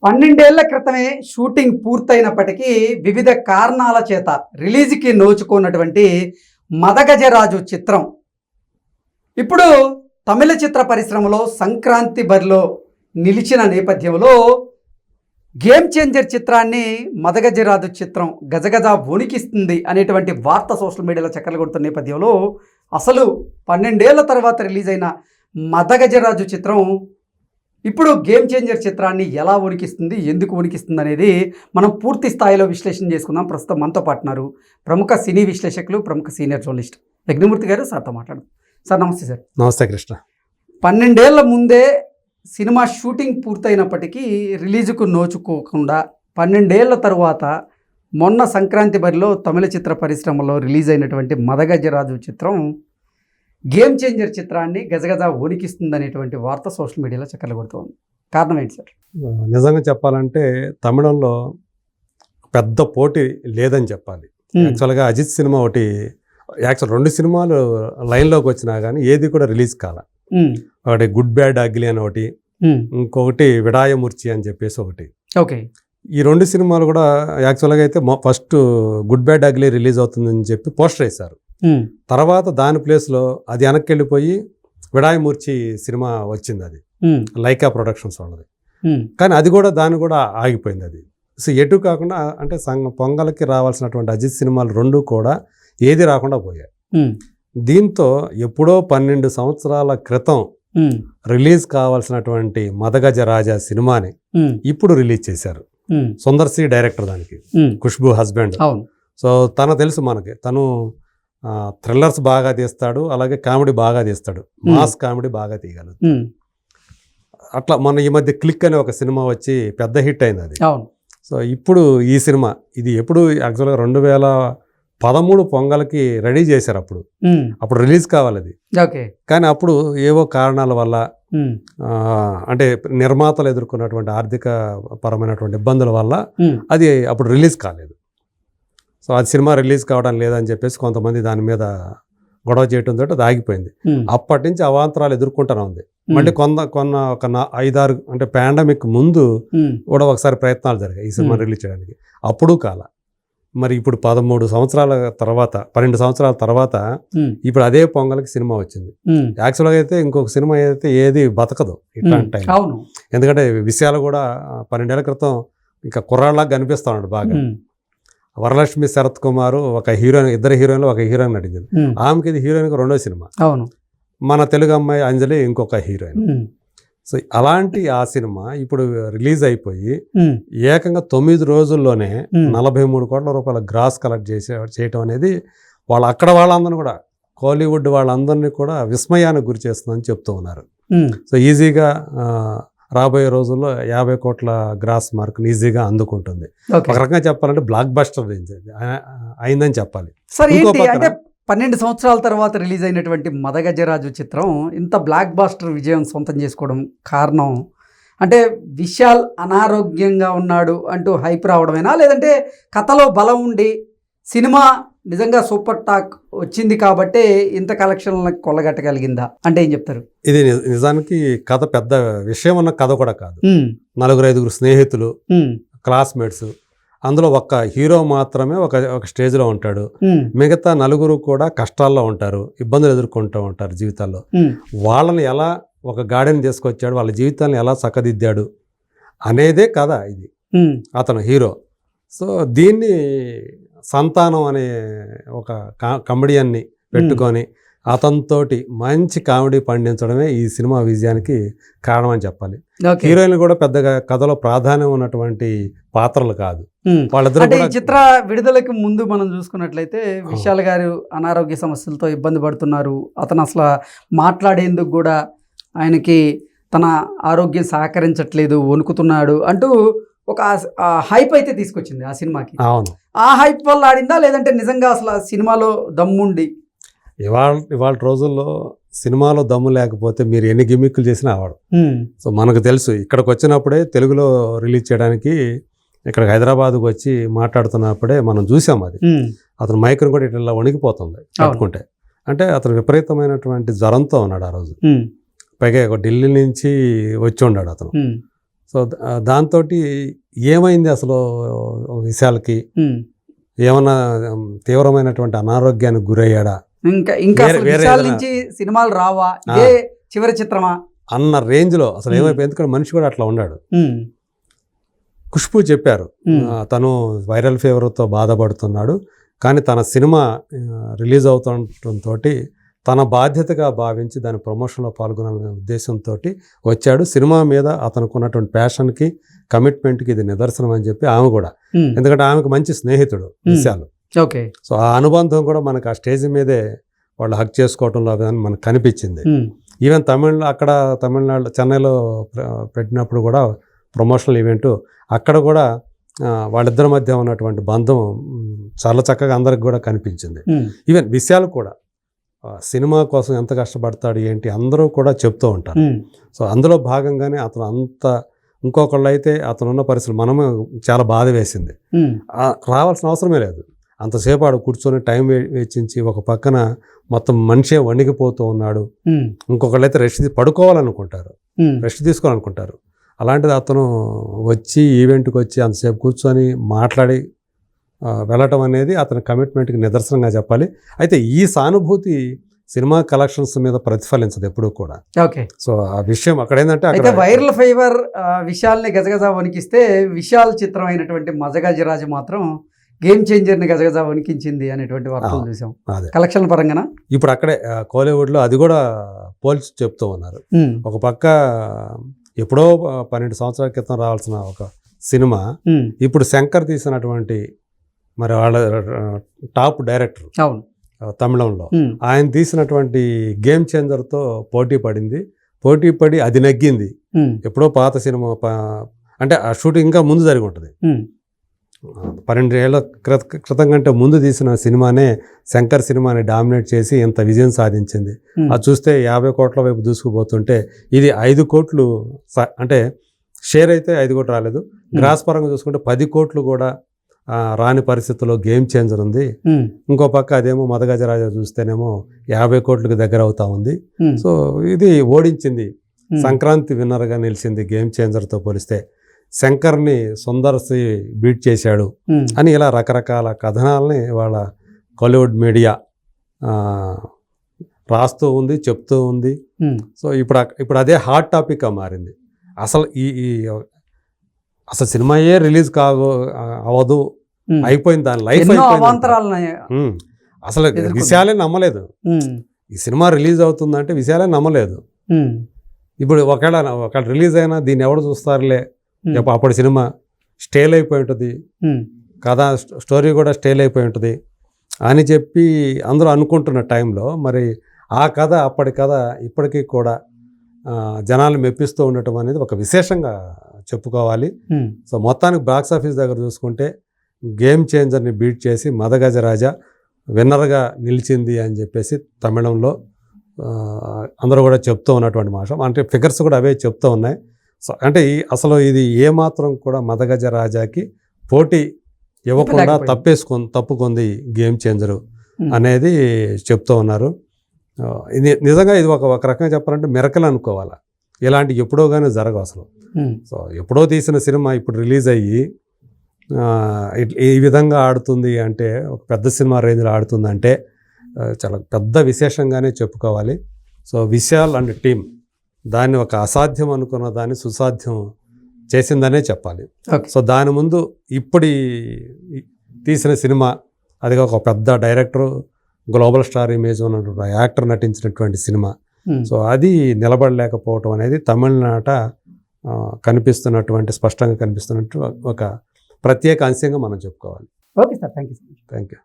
12 ఏళ్ల క్రితమే షూటింగ్ పూర్తయినప్పటికీ వివిధ కారణాల చేత రిలీజ్కి నోచుకున్నటువంటి మదగజరాజు చిత్రం ఇప్పుడు తమిళ చిత్ర పరిశ్రమలో సంక్రాంతి బరిలో నిలిచిన నేపథ్యంలో గేమ్ చేంజర్ చిత్రాన్ని మదగజరాజు చిత్రం గజగజ వణికిస్తుంది అనేటువంటి వార్త సోషల్ మీడియాలో చక్కర్లు కొడుతున్న నేపథ్యంలో అసలు 12 ఏళ్ల తర్వాత రిలీజ్ అయిన మదగజరాజు చిత్రం ఇప్పుడు గేమ్ చేంజర్ చిత్రాన్ని ఎలా వణికిస్తుంది, ఎందుకు వణికిస్తుంది అనేది మనం పూర్తి స్థాయిలో విశ్లేషణ చేసుకుందాం. ప్రస్తుతం మనతో పాటున్నారు ప్రముఖ సినీ విశ్లేషకులు, ప్రముఖ సీనియర్ జర్నలిస్ట్ యజ్ఞమూర్తి గారు. సార్తో మాట్లాడదాం. సార్ నమస్తే. సార్ నమస్తే కృష్ణ. 12 ఏళ్ల ముందే సినిమా షూటింగ్ పూర్తయినప్పటికీ రిలీజుకు నోచుకోకుండా 12 ఏళ్ల తరువాత మొన్న సంక్రాంతి బరిలో తమిళ చిత్ర పరిశ్రమలో రిలీజ్ అయినటువంటి మదగజరాజు చిత్రం గేమ్ చేంజర్ చిత్రాన్ని గజగజ వణికిస్తుంది అనేటువంటి వార్త సోషల్ మీడియాలో చక్కర్లు కొడుతుంది. కారణం ఏంటి సార్? నిజంగా చెప్పాలంటే తమిళంలో పెద్ద పోటీ లేదని చెప్పాలి. యాక్చువల్గా అజిత్ సినిమా ఒకటి, యాక్చువల్ 2 సినిమాలు లైన్లోకి వచ్చినా కానీ ఏది కూడా రిలీజ్ కాల. ఒకటి గుడ్ బ్యాడ్ అగ్లీ అని ఒకటి, ఇంకొకటి విడాయమూర్చి అని చెప్పేసి ఒకటి. ఓకే. ఈ 2 సినిమాలు కూడా యాక్చువల్గా అయితే first good bad ugly release అవుతుందని చెప్పి పోస్టర్ వేశారు. తర్వాత దాని ప్లేస్లో అది వెనక్కి వెళ్ళిపోయి విడాయమూర్చి సినిమా వచ్చింది. అది లైకా ప్రొడక్షన్స్ వాళ్ళది. కానీ అది కూడా దాన్ని కూడా ఆగిపోయింది. అది సో ఎటు కాకుండా అంటే పొంగల్కి రావాల్సినటువంటి అజిత్ సినిమాలు 2 కూడా ఏది రాకుండా పోయాయి. దీంతో ఎప్పుడో 12 సంవత్సరాల క్రితం రిలీజ్ కావాల్సినటువంటి మదగజరాజా సినిమాని ఇప్పుడు రిలీజ్ చేశారు. సుందర్ సి డైరెక్టర్, దానికి ఖుష్బూ హస్బెండ్. సో తను తెలుసు మనకి, తను థ్రిల్లర్స్ బాగా తీస్తాడు, అలాగే కామెడీ బాగా తీస్తాడు, మాస్ కామెడీ బాగా తీయగలదు. అట్లా మన ఈ మధ్య క్లిక్ అనే ఒక సినిమా వచ్చి పెద్ద హిట్ అయింది అది. సో ఇప్పుడు ఈ సినిమా ఇది ఎప్పుడు యాక్చువల్గా 2013 పొంగల్కి రెడీ చేశారు. అప్పుడు రిలీజ్ కావాలి అది. కానీ అప్పుడు ఏవో కారణాల వల్ల, అంటే నిర్మాతలు ఎదుర్కొన్నటువంటి ఆర్థిక పరమైనటువంటి ఇబ్బందుల వల్ల అది అప్పుడు రిలీజ్ కాలేదు. సో అది సినిమా రిలీజ్ కావడం లేదని చెప్పేసి కొంతమంది దాని మీద గొడవ చేయడంతో అది ఆగిపోయింది. అప్పటి నుంచి అవాంతరాలు ఎదుర్కొంటూనే ఉంది. మళ్ళీ ఒక 5-6 అంటే పాండమిక్ ముందు కూడా ఒకసారి ప్రయత్నాలు జరిగాయి ఈ సినిమా రిలీజ్ చేయడానికి. అప్పుడు కాల. మరి ఇప్పుడు 12 సంవత్సరాల తర్వాత ఇప్పుడు అదే పొంగల్కి సినిమా వచ్చింది. యాక్చువల్గా అయితే ఇంకొక సినిమా అయితే ఏది బతకదు ఇట్లాంటి టైం. ఎందుకంటే విషయాలు కూడా 12 ఏళ్ల క్రితం ఇంకా కుర్రాళ్ళగా కనిపిస్తా ఉన్నాడు బాగా. వరలక్ష్మి శరత్ కుమార్ ఒక హీరోయిన్, 2 హీరోయిన్లు ఒక హీరోయిన్ నటించింది. ఆమెకి ఇది హీరోయిన్కి 2వ సినిమా. మన తెలుగు అమ్మాయి అంజలి ఇంకొక హీరోయిన్. సో అలాంటి ఆ సినిమా ఇప్పుడు రిలీజ్ అయిపోయి ఏకంగా 9 రోజుల్లోనే 43 కోట్ల రూపాయల గ్రాస్ కలెక్ట్ చేయటం అనేది అక్కడ వాళ్ళందరినీ కూడా, కోలీవుడ్ వాళ్ళందరినీ కూడా విస్మయానికి గురి చేస్తుందని చెప్తూ ఉన్నారు. సో ఈజీగా రాబోయే రోజుల్లో 50 కోట్ల గ్రాస్ మార్క్ని ఈజీగా అందుకుంటుంది. ఒక రకంగా చెప్పాలంటే బ్లాక్ బస్టర్ రేంజ్ అయిందని చెప్పాలి. సార్ అంటే 12 సంవత్సరాల తర్వాత రిలీజ్ అయినటువంటి మదగజరాజు చిత్రం ఇంత బ్లాక్ బాస్టర్ విజయం సొంతం చేసుకోవడం కారణం అంటే విశాల్ అనారోగ్యంగా ఉన్నాడు అంటూ హైప్ రావడమేనా, లేదంటే కథలో బలం ఉండి సినిమా నిజంగా సూపర్ టాక్ వచ్చింది కాబట్టి ఇంత కలెక్షన్లకు కొల్లగట్టగలిగిందా అంటే ఏం చెప్తారు? ఇది నిజానికి కథ పెద్ద విషయం ఉన్న కథ కూడా కాదు. 4-5 స్నేహితులు, క్లాస్మేట్స్, అందులో ఒక్క హీరో మాత్రమే ఒక స్టేజ్లో ఉంటాడు. మిగతా 9 కూడా కష్టాల్లో ఉంటారు, ఇబ్బందులు ఎదుర్కొంటూ ఉంటారు జీవితాల్లో. వాళ్ళని ఎలా ఒక గార్డెన్ తీసుకొచ్చాడు, వాళ్ళ జీవితాన్ని ఎలా చక్కదిద్దాడు అనేదే కథ ఇది. అతను హీరో. సో దీన్ని సంతానం అనే ఒక కమెడియన్ని పెట్టుకొని అతనితోటి మంచి కామెడీ పండించడమే ఈ సినిమా విజయానికి కారణం అని చెప్పాలి. హీరోయిన్లు కూడా పెద్దగా కథలో ప్రాధాన్యం ఉన్నటువంటి పాత్రలు కాదు వాళ్ళిద్దరూ. ఈ చిత్ర విడుదలకి ముందు మనం చూసుకున్నట్లయితే విశాల్ గారు అనారోగ్య సమస్యలతో ఇబ్బంది పడుతున్నారు. అతను అసలు మాట్లాడేందుకు కూడా ఆయనకి తన ఆరోగ్యం సహకరించట్లేదు, వణుకుతున్నాడు అంటూ ఒక హైప్ అయితే తీసుకొచ్చింది ఆ సినిమాకి. అవును. ఆ హైప్ వల్ల ఆడిందా, లేదంటే నిజంగా అసలు ఆ సినిమాలో దమ్ముండి? ఇవాళ రోజుల్లో సినిమాలో దమ్ము లేకపోతే మీరు ఎన్ని గిమ్మిక్కులు చేసినా ఆవాడు. సో మనకు తెలుసు, ఇక్కడికి వచ్చినప్పుడే తెలుగులో రిలీజ్ చేయడానికి ఇక్కడ హైదరాబాద్కు వచ్చి మాట్లాడుతున్నప్పుడే మనం చూసాం. అది అతను మైక్ను కూడా ఇట్లా వణికిపోతుంది పట్టుకుంటే. అంటే అతను విపరీతమైనటువంటి జ్వరంతో ఉన్నాడు ఆ రోజు. పైగా ఢిల్లీ నుంచి వచ్చి ఉన్నాడు అతను. సో దాంతో ఏమైంది అసలు విశాల్కి, ఏమన్నా తీవ్రమైనటువంటి అనారోగ్యానికి గురయ్యాడా, ఇంకా వేరే- వేరే విశాల్ ఏదైనా- నుంచి సినిమాలు రావా, ఇదే చివరి చిత్రమా? అన్న రేంజ్లో అసలు ఏమైపోయింది. ఎందుకంటే మనిషి కూడా అట్లా ఉన్నాడు. ఖుష్బూ చెప్పారు తను వైరల్ ఫీవర్తో బాధపడుతున్నాడు, కానీ తన సినిమా రిలీజ్ అవుతుండటంతో తన బాధ్యతగా భావించి దాని ప్రమోషన్లో పాల్గొనాలనే ఉద్దేశంతో వచ్చాడు. సినిమా మీద అతనికి ఉన్నటువంటి ప్యాషన్కి, కమిట్మెంట్కి ఇది నిదర్శనం అని చెప్పి ఆమె కూడా, ఎందుకంటే ఆమెకు మంచి స్నేహితుడు విశాల్. ఓకే. సో ఆ అనుబంధం కూడా మనకు ఆ స్టేజ్ మీదే వాళ్ళు హక్ చేసుకోవటంలో అని మనకు కనిపించింది. ఈవెన్ తమిళనాడు చెన్నైలో పెట్టినప్పుడు కూడా ప్రమోషనల్ ఈవెంట్, అక్కడ కూడా వాళ్ళిద్దరి మధ్య ఉన్నటువంటి బంధం చాలా చక్కగా అందరికి కూడా కనిపించింది. ఈవెన్ విశాల్ కూడా సినిమా కోసం ఎంత కష్టపడతాడు ఏంటి అందరూ కూడా చెప్తూ ఉంటారు. సో అందులో భాగంగానే అతను అంత, ఇంకొకళ్ళు అయితే అతను ఉన్న పరిస్థితులు మనము చాలా బాధ వేసింది. రావాల్సిన అవసరమే లేదు, అంతసేపు ఆడు కూర్చొని టైం వెచ్చించి ఒక పక్కన మొత్తం మనిషే వణిగిపోతూ ఉన్నాడు. ఇంకొకళ్ళు అయితే రెస్ట్ పడుకోవాలనుకుంటారు, రెస్ట్ తీసుకోవాలనుకుంటారు. అలాంటిది అతను వచ్చి ఈవెంట్కి వచ్చి అంతసేపు కూర్చొని మాట్లాడి వెళ్ళటం అనేది అతని కమిట్మెంట్కి నిదర్శనంగా చెప్పాలి. అయితే ఈ సానుభూతి సినిమా కలెక్షన్స్ మీద ప్రతిఫలించదు ఎప్పుడూ కూడా. ఓకే. సో ఆ విషయం అక్కడ ఏంటంటే, అయితే వైరల్ ఫీవర్ విశాల్ని గజగజ వణికిస్తే, విశాల్ చిత్రం అయినటువంటి మజగజరాజు మాత్రం గేమ్ చేంజర్ని గజగజ వణికించింది అనేటువంటి వార్తలు చూసాం. అదే కలెక్షన్ పరంగా ఇప్పుడు అక్కడే కోలీవుడ్లో అది కూడా పోల్చి చెప్తూ ఉన్నారు. ఒక పక్క ఎప్పుడో 12 సంవత్సరాల క్రితం రావాల్సిన ఒక సినిమా ఇప్పుడు శంకర్ తీసినటువంటి, మరి వాళ్ళ టాప్ డైరెక్టర్ అవును తమిళంలో, ఆయన తీసినటువంటి గేమ్ చేంజర్తో పోటీ పడి అది నగ్గింది. ఎప్పుడో పాత సినిమా, అంటే ఆ షూటింగ్ ఇంకా ముందు జరిగి ఉంటుంది. 12 ఏళ్ల క్రితం కంటే ముందు తీసిన సినిమానే శంకర్ సినిమాని డామినేట్ చేసి ఇంత విజయం సాధించింది. అది చూస్తే 50 కోట్ల వైపు దూసుకుపోతుంటే ఇది 5 కోట్లు, అంటే షేర్ అయితే 5 కోట్లు రాలేదు, గ్రాస్ పరంగా చూసుకుంటే 10 కోట్లు కూడా రాని పరిస్థితుల్లో గేమ్ చేంజర్ ఉంది. ఇంకో పక్క అదేమో మదగజరాజా చూస్తేనేమో 50 కోట్లకు దగ్గర అవుతా ఉంది. సో ఇది ఓడించింది, సంక్రాంతి విన్నర్గా నిలిచింది గేమ్ చేంజర్తో పోలిస్తే. శంకర్ని సుందర్ సి బీట్ చేశాడు అని ఇలా రకరకాల కథనాలని వాళ్ళ కోలీవుడ్ మీడియా రాస్తూ ఉంది, చెప్తూ ఉంది. సో ఇప్పుడు అదే హాట్ టాపిక్గా మారింది. అసలు అసలు సినిమాయే రిలీజ్ అవ్వదు, అయిపోయింది, దాని లైఫ్ అయిపోయింది. అసలు విశాలే నమ్మలేదు ఈ సినిమా రిలీజ్ అవుతుందంటే, విశాలే నమ్మలేదు. ఇప్పుడు ఒకవేళ రిలీజ్ అయినా దీన్ని ఎవడు చూస్తారులే, అప్పటి సినిమా స్టేల్ అయిపోయి ఉంటుంది, కథ స్టోరీ కూడా స్టేల్ అయిపోయి ఉంటుంది అని చెప్పి అందరూ అనుకుంటున్న టైంలో, మరి ఆ కథ, అప్పటి కథ ఇప్పటికీ కూడా జనాలు మెప్పిస్తూ ఉండటం అనేది ఒక విశేషంగా చెప్పుకోవాలి. సో మొత్తానికి బాక్స్ ఆఫీస్ దగ్గర చూసుకుంటే గేమ్ చేంజర్ని బీట్ చేసి మదగజరాజా విన్నర్గా నిలిచింది అని చెప్పేసి తమిళంలో అందరూ కూడా చెప్తూ ఉన్నటువంటి మాట. అంటే ఫిగర్స్ కూడా అవే చెప్తూ ఉన్నాయి. సో అంటే అసలు ఇది ఏమాత్రం కూడా మదగజరాజాకి పోటీ ఇవ్వకుండా తప్పుకుంది గేమ్ చేంజరు అనేది చెప్తూ ఉన్నారు. ఇది నిజంగా ఇది ఒక రకంగా చెప్పాలంటే మిరకల్ అనుకోవాలా. ఇలాంటి ఎప్పుడో కానీ జరగవు అసలు. సో ఎప్పుడో తీసిన సినిమా ఇప్పుడు రిలీజ్ అయ్యి ఈ విధంగా ఆడుతుంది అంటే, ఒక పెద్ద సినిమా రేంజ్లో ఆడుతుందంటే చాలా పెద్ద విశేషంగానే చెప్పుకోవాలి. సో విశాల్ అండ్ టీమ్ దాన్ని ఒక అసాధ్యం అనుకున్న దాన్ని సుసాధ్యం చేసిందనే చెప్పాలి. సో దాని ముందు ఇప్పుడు తీసిన సినిమా, అది ఒక పెద్ద డైరెక్టరు, గ్లోబల్ స్టార్ ఇమేజ్ ఉన్నటువంటి యాక్టర్ నటించినటువంటి సినిమా. సో అది నిలబడలేకపోవటం అనేది తమిళనాట స్పష్టంగా కనిపిస్తున్నట్టు ఒక ప్రత్యేక అంశంగా మనం చెప్పుకోవాలి. Okay sir, thank you.